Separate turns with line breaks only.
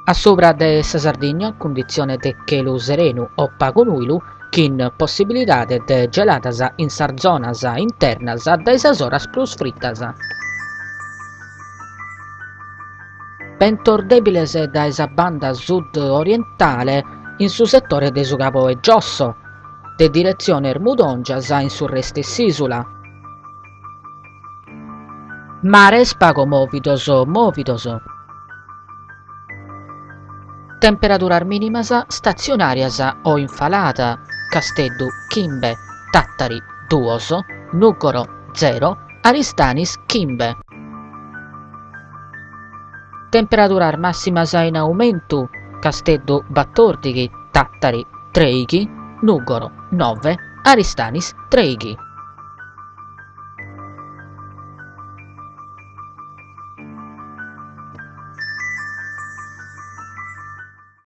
A sopra de sa Sardigna, condizione de chelu serenu o pagonuilu, kin possibilitate de gelatas in sar zonas internas de sas horas plus frittas. Pentor debiles da sa banda sud-orientale in su settore de su Capo e Giosso, de direzione Ermudongias in su reste s'isula. Mares pago movidos. Temperaturas mínimas stazionarias o infalata, Casteddu Chimbe, Tattari 2, Nucoro 0, Aristanis Chimbe. Temperaturas massimas in aumento, Casteddu 14, Tattari 3, Nugoro 9, Aristanis 3.